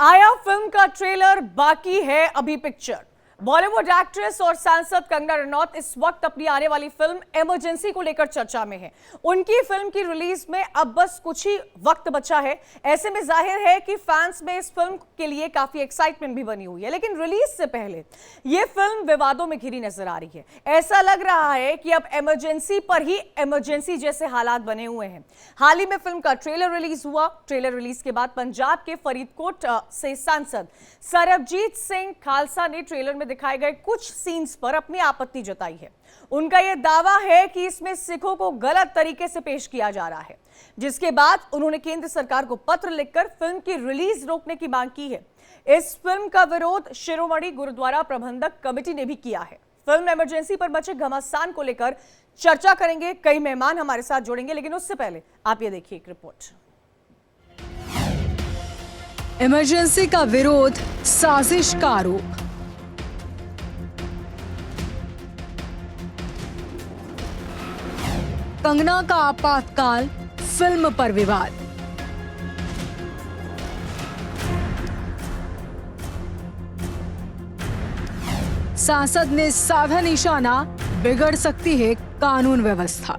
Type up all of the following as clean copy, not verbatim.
आया फिल्म का ट्रेलर, बाकी है अभी पिक्चर। बॉलीवुड एक्ट्रेस और सांसद कंगना रनौत इस वक्त अपनी आने वाली फिल्म इमरजेंसी को लेकर चर्चा में है। उनकी फिल्म की रिलीज में अब बस कुछ ही वक्त बचा है। ऐसे में जाहिर है कि फैंस में इस फिल्म के लिए काफी एक्साइटमेंट भी बनी हुई है, लेकिन रिलीज से पहले यह फिल्म विवादों में घिरी नजर आ रही है। ऐसा लग रहा है कि अब इमरजेंसी पर ही इमरजेंसी जैसे हालात बने हुए हैं। हाल ही में फिल्म का ट्रेलर रिलीज हुआ। ट्रेलर रिलीज के बाद पंजाब के फरीदकोट से सांसद सरबजीत सिंह खालसा ने ट्रेलर में दिखाए गए कुछ सीन्स पर अपनी आपत्ति जताई है। उनका यह दावा है कि इसमें सिखों को गलत तरीके से पेश किया जा रहा है, जिसके बाद उन्होंने केंद्र सरकार को पत्र लिखकर फिल्म की रिलीज रोकने की मांग की है। इस फिल्म का विरोध शिरोमणि गुरुद्वारा प्रबंधक कमेटी ने भी किया है। फिल्म इमरजेंसी पर मचे घमासान को लेकर चर्चा करेंगे। कई मेहमान हमारे साथ जुड़ेंगे, लेकिन उससे पहले आप ये देखिए एक रिपोर्ट। इमरजेंसी का विरोध, साजिश का आरोप। कंगना का आपातकाल, फिल्म पर विवाद। सांसद ने साधा निशाना, बिगड़ सकती है कानून व्यवस्था।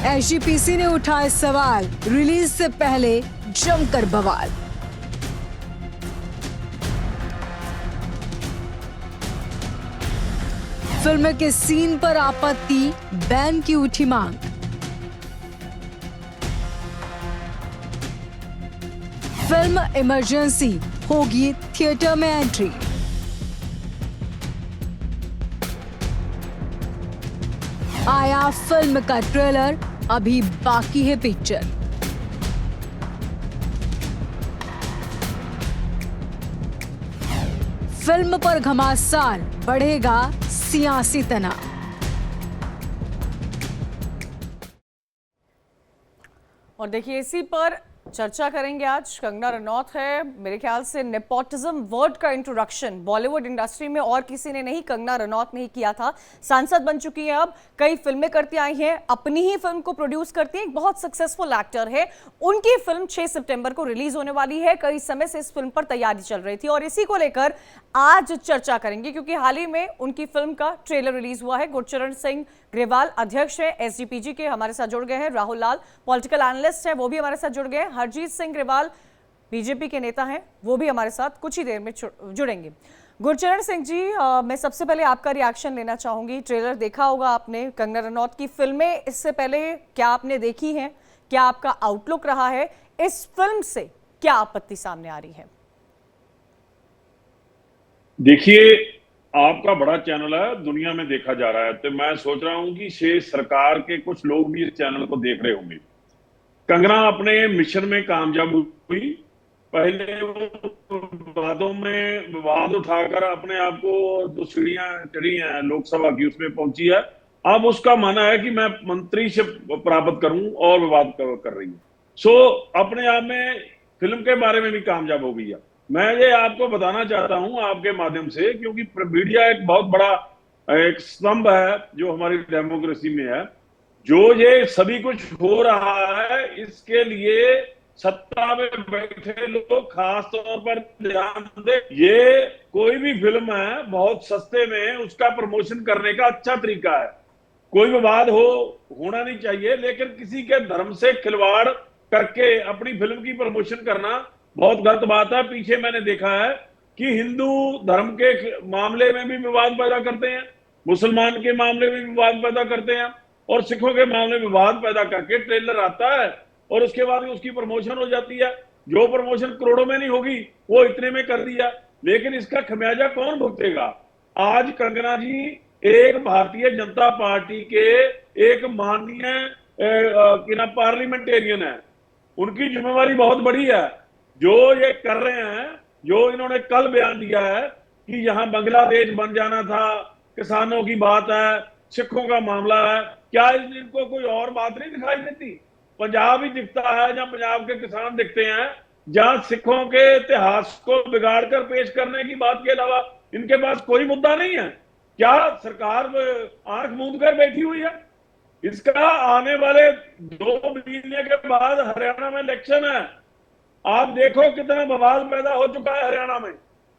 एसजीपीसी ने उठाए सवाल, रिलीज से पहले जमकर बवाल। फिल्म के सीन पर आपत्ति, बैन की उठी मांग। फिल्म इमरजेंसी होगी थिएटर में एंट्री। आया फिल्म का ट्रेलर, अभी बाकी है पिक्चर। फिल्म पर घमासान, बढ़ेगा सियासी तनाव। और देखिए, इसी पर चर्चा करेंगे आज। कंगना रनौत है। मेरे ख्याल से नेपोटिज्म वर्ड का इंट्रोडक्शन बॉलीवुड इंडस्ट्री में और किसी ने नहीं, कंगना रनौत ने ही किया था। सांसद बन चुकी हैं, अब कई फिल्में करती आई हैं, अपनी ही फिल्म को प्रोड्यूस करती हैं, एक बहुत सक्सेसफुल एक्टर है। उनकी फिल्म 6 सितंबर को रिलीज होने वाली है। कई समय से इस फिल्म पर तैयारी चल रही थी और इसी को लेकर आज चर्चा करेंगे, क्योंकि हाल ही में उनकी फिल्म का ट्रेलर रिलीज हुआ है। गुरचरण सिंह ग्रेवाल अध्यक्ष है एसजीपीजी के, हमारे साथ जुड़ गए हैं। राहुल लाल पॉलिटिकल एनालिस्ट है, वो भी हमारे साथ जुड़ गए हैं। हरजीत सिंह ग्रेवाल बीजेपी के नेता हैं, वो भी हमारे साथ कुछ ही देर में जुड़ेंगे। गुरचरण सिंह जी, मैं सबसे पहले आपका रिएक्शन लेना चाहूंगी। ट्रेलर देखा होगा आपने, कंगना रनौत की फिल्में इससे पहले क्या आपने देखी हैं? क्या आपका आउटलुक रहा है? इस फिल्म से क्या आपत्ति सामने आ रही है? देखिए, आपका बड़ा चैनल है, दुनिया में देखा जा रहा है, तो मैं सोच रहा हूं कि शेष सरकार के कुछ लोग भी इस चैनल को देख रहे होंगे। कंगना अपने मिशन में कामयाब हुई। पहले वो विवादों में विवाद उठाकर अपने आप को जो सीढ़ियां चढ़ी हैं लोकसभा की, उसमें पहुंची है। अब उसका मानना है कि मैं मंत्रीशिप प्राप्त करूं और विवाद कर रही है। सो अपने आप में फिल्म के बारे में भी कामयाब हो गई है। मैं ये आपको बताना चाहता हूं आपके माध्यम से, क्योंकि मीडिया एक बहुत बड़ा एक स्तंभ है जो हमारी डेमोक्रेसी में है। जो ये सभी कुछ हो रहा है, इसके लिए सत्ता में बैठे लोग खास तौर पर ध्यान दें। ये कोई भी फिल्म है, बहुत सस्ते में उसका प्रमोशन करने का अच्छा तरीका है। कोई विवाद होना नहीं चाहिए, लेकिन किसी के धर्म से खिलवाड़ करके अपनी फिल्म की प्रमोशन करना बहुत गलत बात है। पीछे मैंने देखा है कि हिंदू धर्म के मामले में भी विवाद पैदा करते हैं, मुसलमान के मामले में विवाद पैदा करते हैं, और सिखों के मामले में विवाद पैदा करके ट्रेलर आता है और उसके बाद उसकी प्रमोशन हो जाती है। जो प्रमोशन करोड़ों में नहीं होगी, वो इतने में कर दिया। लेकिन इसका खमियाजा कौन भुगतेगा? आज कंगना जी एक भारतीय जनता पार्टी के एक माननीय पार्लियामेंटेरियन है। उनकी जिम्मेवारी बहुत बड़ी है। जो ये कर रहे हैं, जो इन्होंने कल बयान दिया है कि यहां बांग्लादेश बन जाना था, किसानों की बात है, सिखों का मामला है, क्या इनको कोई और बात नहीं दिखाई देती? पंजाब ही दिखता है जहां पंजाब के किसान दिखते हैं, जहां सिखों के इतिहास को बिगाड़कर पेश करने की बात के अलावा इनके पास कोई मुद्दा नहीं है। क्या सरकार आंख मूंद कर बैठी हुई है? इसका आने वाले 2 महीने के बाद हरियाणा में इलेक्शन है। आप देखो कितना बवाल पैदा हो चुका है हरियाणा में।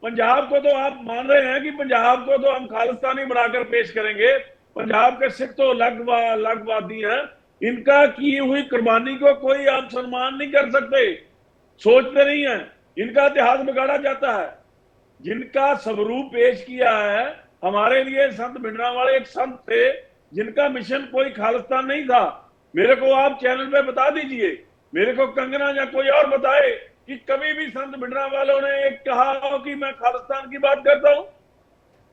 पंजाब को तो आप मान रहे हैं कि पंजाब को तो हम खालिस्तानी बनाकर पेश करेंगे। पंजाब के सिख तो अलगवादी हैं। इनका की हुई कुर्बानी को कोई आप सम्मान नहीं कर सकते, सोचते नहीं है। इनका इतिहास बिगाड़ा जाता है। जिनका स्वरूप पेश किया है हमारे लिए संत भिंडरांवाले एक संत थे जिनका मिशन कोई खालिस्तान नहीं था। मेरे को आप चैनल पे बता दीजिए, मेरे को कंगना या कोई और बताए कि कभी भी संत भिंडरांवालों ने एक कहा हो कि मैं खालिस्तान की बात करता हूं।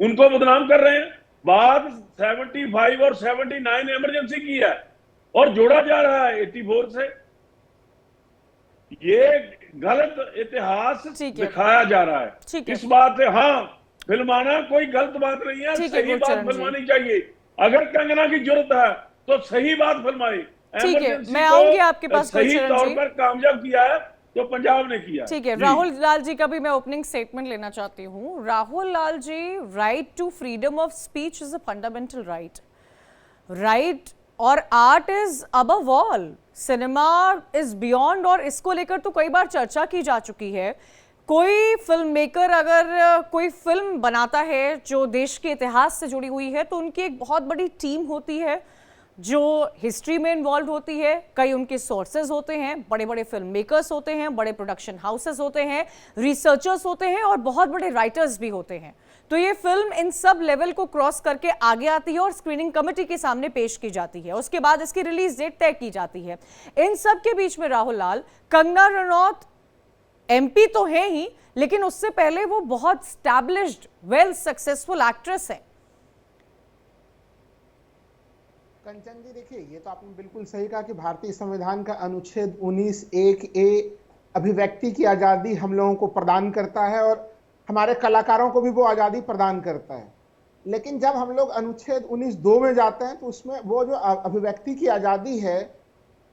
उनको बदनाम कर रहे हैं। बात 75 और 79 इमरजेंसी की है और जोड़ा जा रहा है 84 से। ये गलत इतिहास दिखाया जा रहा है। इस बात से हाँ, फिल्माना कोई गलत बात नहीं है, सही बात फिल्मानी चाहिए। अगर कंगना की जरूरत है तो सही बात फिल्माए। ठीक है, मैं आऊंगी आपके पास। सही तौर पर कामयाब किया है तो पंजाब ने किया। ठीक है, राहुल लाल जी का भी मैं ओपनिंग स्टेटमेंट लेना चाहती हूँ। Rahul Lal ji, right to freedom of speech is a fundamental right और art is above all, cinema is beyond, और इसको लेकर तो कई बार चर्चा की जा चुकी है। कोई फिल्म मेकर अगर कोई फिल्म बनाता है जो देश के इतिहास से जुड़ी हुई है तो उनकी एक बहुत बड़ी टीम होती है जो हिस्ट्री में इन्वॉल्व होती है। कई उनके सोर्सेज होते हैं, बड़े बड़े फिल्म मेकर्स होते हैं, बड़े प्रोडक्शन हाउसेस होते हैं, रिसर्चर्स होते हैं और बहुत बड़े राइटर्स भी होते हैं। तो ये फिल्म इन सब लेवल को क्रॉस करके आगे आती है और स्क्रीनिंग कमेटी के सामने पेश की जाती है। उसके बाद इसकी रिलीज डेट तय की जाती है। इन सब के बीच में राहुल लाल, कंगना रनौत एमपी तो है ही, लेकिन उससे पहले वो बहुत स्टैब्लिश्ड वेल सक्सेसफुल एक्ट्रेस है। कंचन जी, देखिए, ये तो आपने बिल्कुल सही कहा कि भारतीय संविधान का अनुच्छेद 19(1)(a) अभिव्यक्ति की आज़ादी हम लोगों को प्रदान करता है और हमारे कलाकारों को भी वो आज़ादी प्रदान करता है। लेकिन जब हम लोग अनुच्छेद 19(2) में जाते हैं तो उसमें वो जो अभिव्यक्ति की आज़ादी है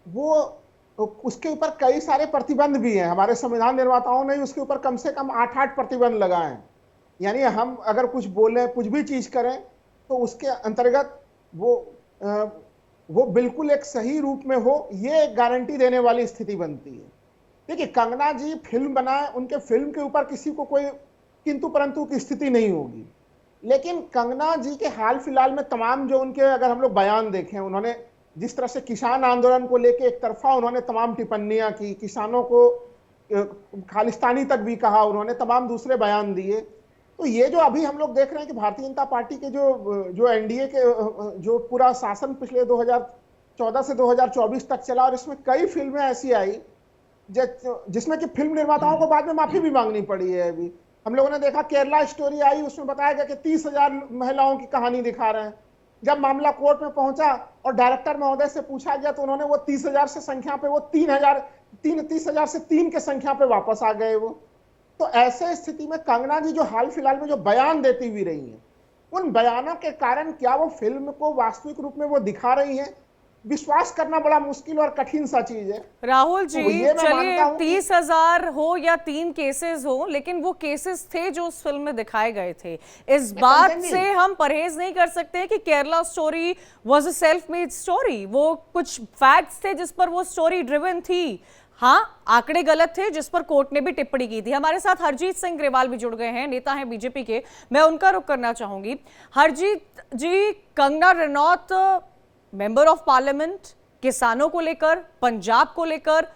वो उसके ऊपर कई सारे प्रतिबंध भी हैं। हमारे संविधान निर्माताओं ने उसके ऊपर कम से कम 8 प्रतिबंध लगाए हैं। यानी हम अगर कुछ बोलें, कुछ भी चीज़ करें तो उसके अंतर्गत वो बिल्कुल एक सही रूप में हो, ये एक गारंटी देने वाली स्थिति बनती है। देखिए, कंगना जी फिल्म बनाए, उनके फिल्म के ऊपर किसी को कोई किंतु परंतु की स्थिति नहीं होगी। लेकिन कंगना जी के हाल फिलहाल में तमाम जो उनके अगर हम लोग बयान देखें, उन्होंने जिस तरह से किसान आंदोलन को लेकर एक तरफा उन्होंने तमाम टिप्पणियां की, किसानों को खालिस्तानी तक भी कहा, उन्होंने तमाम दूसरे बयान दिए। तो ये जो अभी हम लोग देख रहे हैं कि भारतीय जनता पार्टी के जो एनडीए के जो पूरा शासन पिछले 2014 से 2024 तक चला और इसमें कई फिल्में ऐसी आई जिसमें कि फिल्म निर्माताओं को बाद में माफी भी मांगनी पड़ी है। अभी हम लोगों ने देखा केरला स्टोरी आई, उसमें बताया गया कि 30,000 महिलाओं की कहानी दिखा रहे हैं। जब मामला कोर्ट में पहुंचा और डायरेक्टर महोदय से पूछा गया तो उन्होंने वो 30,000 से संख्या पे वो 30,000 से 3 के संख्या पे वापस आ गए वो। तो ऐसे स्थिति में कंगना जी जो हाल फिलहाल में जो बयान देती हुई रही हैं, उन बयानों के कारण क्या वो फिल्म को वास्तविक रूप में वो दिखा रही हैं, विश्वास करना बड़ा मुश्किल और कठिन सा चीज है। राहुल जी, चलिए 30,000 हो या 3 केसेस हो, लेकिन वो केसेस थे जो उस फिल्म में दिखाए गए थे। इस बात से हम परहेज नहीं कर सकते कि Kerala story was a self made story. वो कुछ फैक्ट्स थे जिस पर वो स्टोरी ड्रिवन थी। हाँ, आंकड़े गलत थे जिस पर कोर्ट ने भी टिप्पणी की थी। हमारे साथ हरजीत सिंह ग्रेवाल भी जुड़ गए हैं, नेता हैं बीजेपी के। मैं उनका रुख करना चाहूंगी। Harjeet ji, Kangana Ranaut member of parliament, किसानों को लेकर, पंजाब को लेकर,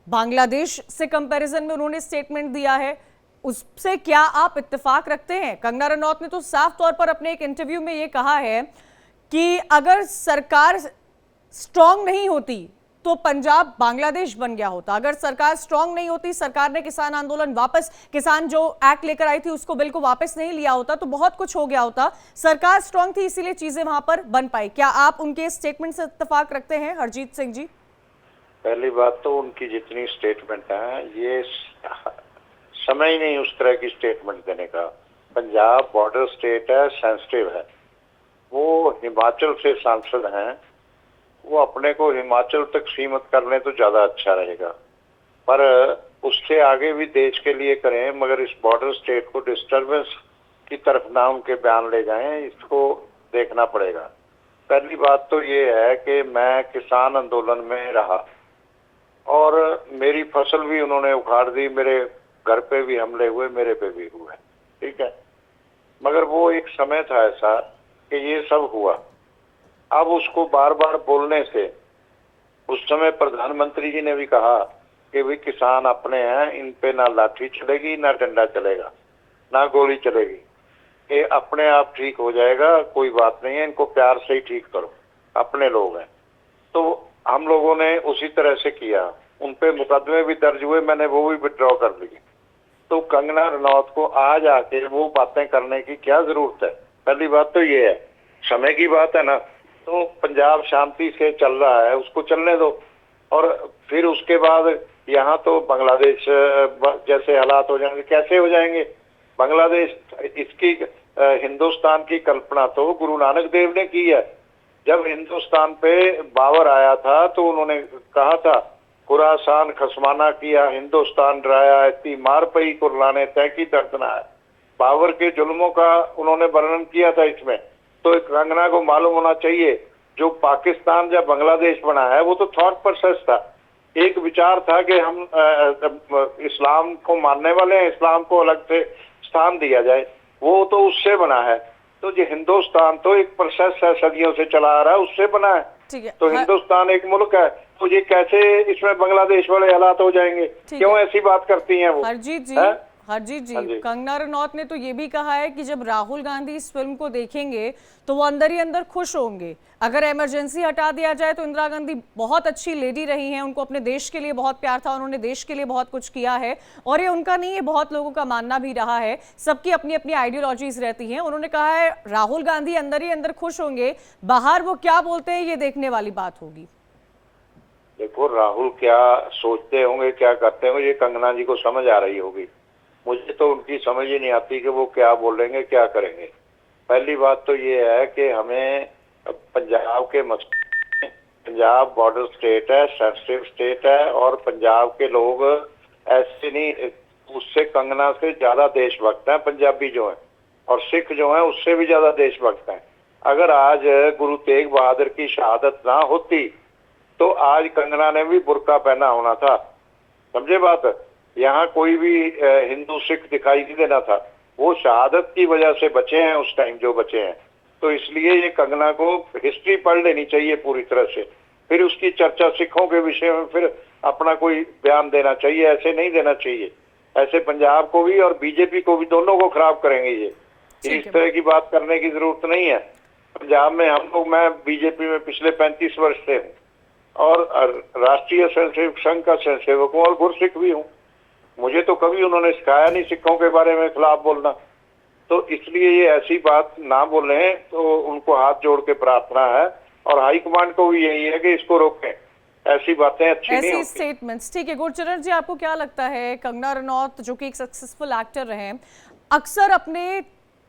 बांग्लादेश से कंपैरिजन में उन्होंने स्टेटमेंट दिया है, उससे क्या आप इत्तेफाक रखते हैं? कंगना रनौत ने तो साफ तौर पर अपने एक इंटरव्यू में ये कहा है कि अगर सरकार स्ट्रांग नहीं होती तो पंजाब बांग्लादेश बन गया होता। अगर सरकार स्ट्रांग नहीं होती, सरकार ने किसान आंदोलन वापस, किसान जो एक्ट लेकर आई थी उसको बिल को वापस नहीं लिया होता, तो बहुत कुछ हो गया होता। सरकार स्ट्रांग थी इसीलिए चीजें वहां पर बन पाई। क्या आप उनके स्टेटमेंट से इत्तेफाक रखते हैं हरजीत सिंह जी? पहली बात तो उनकी जितनी स्टेटमेंट है ये समय ही नहीं उस तरह की स्टेटमेंट देने का। पंजाब बॉर्डर स्टेट है, सेंसिटिव है। वो हिमाचल से सांसद हैं, वो अपने को हिमाचल तक सीमित कर लें तो ज्यादा अच्छा रहेगा, पर उससे आगे भी देश के लिए करें, मगर इस बॉर्डर स्टेट को डिस्टर्बेंस की तरफ ना उनके बयान ले जाएं, इसको देखना पड़ेगा। पहली बात तो ये है कि मैं किसान आंदोलन में रहा और मेरी फसल भी उन्होंने उखाड़ दी, मेरे घर पे भी हमले हुए, मेरे पे भी हुए, ठीक है। मगर वो एक समय था ऐसा कि ये सब हुआ। अब उसको बार बार बोलने से, उस समय प्रधानमंत्री जी ने भी कहा कि भाई किसान अपने हैं, इन पे ना लाठी चलेगी, ना डंडा चलेगा, ना गोली चलेगी, ये अपने आप ठीक हो जाएगा, कोई बात नहीं है, इनको प्यार से ही ठीक करो, अपने लोग हैं। तो हम लोगों ने उसी तरह से किया, उन पे मुकदमे भी दर्ज हुए, मैंने वो भी विड्रॉ कर लिए। तो कंगना रनौत को आज आके वो बातें करने की क्या जरूरत है? पहली बात तो ये है, समय की बात है ना, तो पंजाब शांति से चल रहा है, उसको चलने दो। और फिर उसके बाद यहाँ तो बांग्लादेश जैसे हालात हो जाएंगे, कैसे हो जाएंगे बांग्लादेश? इसकी हिंदुस्तान की कल्पना तो गुरु नानक देव ने की है। जब हिंदुस्तान पे बाबर आया था तो उन्होंने कहा था, खुरासान खसमाना किया, हिंदुस्तान डराया, इतनी मार पई कुर्लाने तय की दर्दना है। बाबर के जुल्मों का उन्होंने वर्णन किया था इसमें। तो एक कंगना को मालूम होना चाहिए, जो पाकिस्तान या बांग्लादेश बना है वो तो थॉट प्रोसेस था, एक विचार था कि हम इस्लाम को मानने वाले हैं, इस्लाम को अलग से स्थान दिया जाए, वो तो उससे बना है। तो ये हिंदुस्तान तो एक प्रोसेस है, सदियों से चला आ रहा है, उससे बना है। ठीक है। तो हिंदुस्तान एक मुल्क है, तो ये कैसे इसमें बांग्लादेश वाले हालात हो जाएंगे? क्यों ऐसी बात करती हैं वो? हरजीत जी, है? हरजीत जी, हाँ जी। कंगना रनौत ने तो ये भी कहा है कि जब राहुल गांधी इस फिल्म को देखेंगे तो वो अंदर ही अंदर खुश होंगे। अगर इमरजेंसी हटा दिया जाए तो इंदिरा गांधी बहुत अच्छी लेडी रही हैं, उनको अपने देश के लिए बहुत प्यार था, उन्होंने देश के लिए बहुत कुछ किया है, और ये उनका नहीं, ये बहुत लोगों का मानना भी रहा है। सबकी अपनी अपनी आइडियोलॉजीज रहती हैं। उन्होंने कहा है राहुल गांधी अंदर ही अंदर खुश होंगे, बाहर वो क्या बोलते हैं ये देखने वाली बात होगी। देखो, राहुल क्या सोचते होंगे, क्या करते होंगे, ये कंगना जी को समझ आ रही होगी। मुझे तो उनकी समझ ही नहीं आती कि वो क्या बोलेंगे, क्या करेंगे। पहली बात तो ये है कि हमें पंजाब के पंजाब बॉर्डर स्टेट है, सेंसिटिव स्टेट है, और पंजाब के लोग ऐसे नहीं, उससे कंगना से ज्यादा देशभक्त हैं पंजाबी जो हैं, और सिख जो हैं उससे भी ज्यादा देशभक्त हैं। अगर आज गुरु तेग बहादुर की शहादत ना होती तो आज कंगना ने भी बुर्का पहना होना था, समझे बात? यहाँ कोई भी हिंदू सिख दिखाई नहीं देना था। वो शहादत की वजह से बचे हैं उस टाइम जो बचे हैं। तो इसलिए ये कंगना को हिस्ट्री पढ़ लेनी चाहिए पूरी तरह से, फिर उसकी चर्चा सिखों के विषय में फिर अपना कोई बयान देना चाहिए। ऐसे नहीं देना चाहिए, ऐसे पंजाब को भी और बीजेपी को भी, दोनों को खराब करेंगे ये। इस तरह की बात करने की जरूरत नहीं है। पंजाब में हम लोग, मैं बीजेपी में पिछले 35 वर्ष से हूँ और राष्ट्रीय स्वयंसेवक संघ का स्वयंसेवक हूँ और गुरसिख भी हूँ। मुझे तो कभी उन्होंने सिखाया नहीं सिखों के बारे में खिलाफ बोलना। तो इसलिए ये ऐसी बात ना बोले, तो उनको हाथ जोड़ के प्रार्थना है, और हाईकमांड को भी यही है कि इसको रोकें, ऐसी बातें अच्छी नहीं होती। ऐसी स्टेटमेंट्स, ठीक है। गुरचरण जी, आपको क्या लगता है, कंगना रनौत जो कि एक सक्सेसफुल एक्टर रहे, अक्सर अपने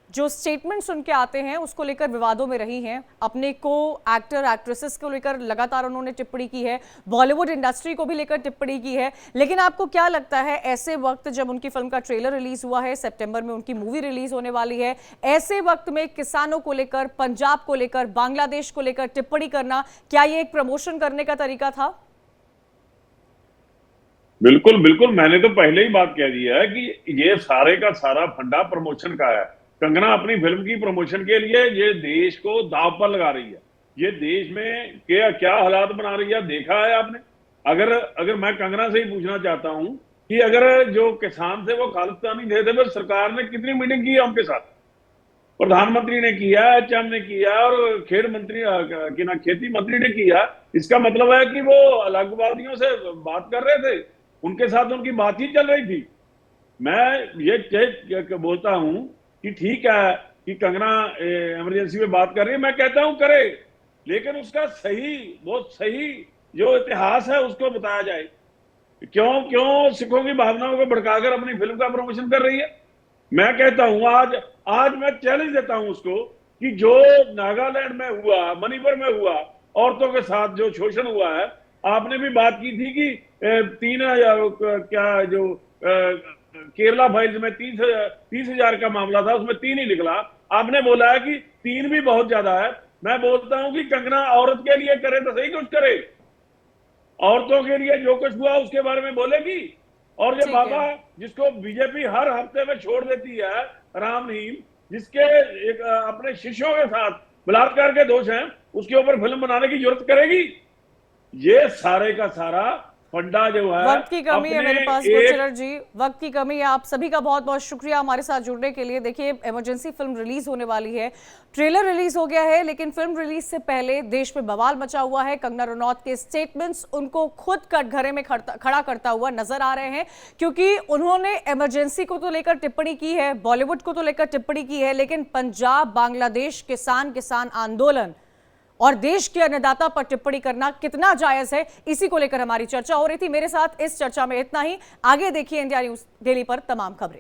जो स्टेटमेंट्स उनके आते हैं उसको लेकर विवादों में रही हैं, अपने को एक्टर एक्ट्रेसेस को लेकर लगातार उन्होंने टिप्पणी की है, बॉलीवुड इंडस्ट्री को भी लेकर टिप्पणी की है, लेकिन आपको क्या लगता है ऐसे वक्त जब उनकी फिल्म का ट्रेलर रिलीज हुआ है, सितंबर में उनकी मूवी रिलीज होने वाली है, ऐसे वक्त में किसानों को लेकर, पंजाब को लेकर, बांग्लादेश को लेकर टिप्पणी करना, क्या ये एक प्रमोशन करने का तरीका था? बिल्कुल बिल्कुल, मैंने तो पहले ही बात कह दी है कि ये सारे का सारा फंडा प्रमोशन का है। कंगना अपनी फिल्म की प्रमोशन के लिए ये देश को दांव पर लगा रही है। ये देश में क्या क्या हालात बना रही है देखा है आपने? अगर मैं कंगना से ही पूछना चाहता हूं कि अगर जो किसान थे वो खालिस्तानी थे, तो सरकार ने कितनी मीटिंग की उनके साथ? प्रधानमंत्री ने किया, एचएम ने किया, और खेल मंत्री खेती मंत्री ने किया। इसका मतलब है कि वो अलगवादियों से बात कर रहे थे, उनके साथ उनकी बातचीत चल रही थी। मैं ये बोलता हूं कि ठीक है कि कंगना इमरजेंसी में बात कर रही है, मैं कहता हूं करे, लेकिन उसका बहुत सही जो इतिहास है उसको बताया जाए। क्यों सिखों की भावनाओं को भड़काकर अपनी फिल्म का प्रमोशन कर रही है? मैं कहता हूं, आज मैं चैलेंज देता हूं उसको कि जो नागालैंड में हुआ, मणिपुर में हुआ, औरतों के साथ जो शोषण हुआ है, आपने भी बात की थी कि 3,000 जो केरला फाइल्स में 30,000 का मामला था, उसमें 3 ही निकला। आपने बोला है कि 3 भी बहुत ज्यादा है, मैं बोलता हूं कि कंगना औरत के लिए करे तो सही कुछ करे, औरतों के लिए जो कुछ हुआ उसके बारे में बोलेगी। और ये ठीक है। बाबा जिसको बीजेपी हर हफ्ते में छोड़ देती है, राम रहीम, जिसके अपने शिष्यों के साथ बलात्कार के दोष हैं, उसके ऊपर फिल्म बनाने की जरूरत करेगी? ये सारे का सारा फंडा जो है, वक्त की कमी है मेरे पास गुरचरण जी, वक्त की कमी है। आप सभी का बहुत बहुत शुक्रिया हमारे साथ जुड़ने के लिए। देखिए, इमरजेंसी फिल्म रिलीज होने वाली है, ट्रेलर रिलीज हो गया है, लेकिन फिल्म रिलीज से पहले देश में बवाल मचा हुआ है। कंगना रनौत के स्टेटमेंट्स उनको खुद कटघरे में खड़ा करता हुआ नजर आ रहे हैं, क्योंकि उन्होंने इमरजेंसी को तो लेकर टिप्पणी की है, बॉलीवुड को तो लेकर टिप्पणी की है, लेकिन पंजाब बांग्लादेश किसान आंदोलन और देश के अन्नदाता पर टिप्पणी करना कितना जायज है, इसी को लेकर हमारी चर्चा हो रही थी। मेरे साथ इस चर्चा में इतना ही। आगे देखिए इंडिया न्यूज़ डेली पर तमाम खबरें।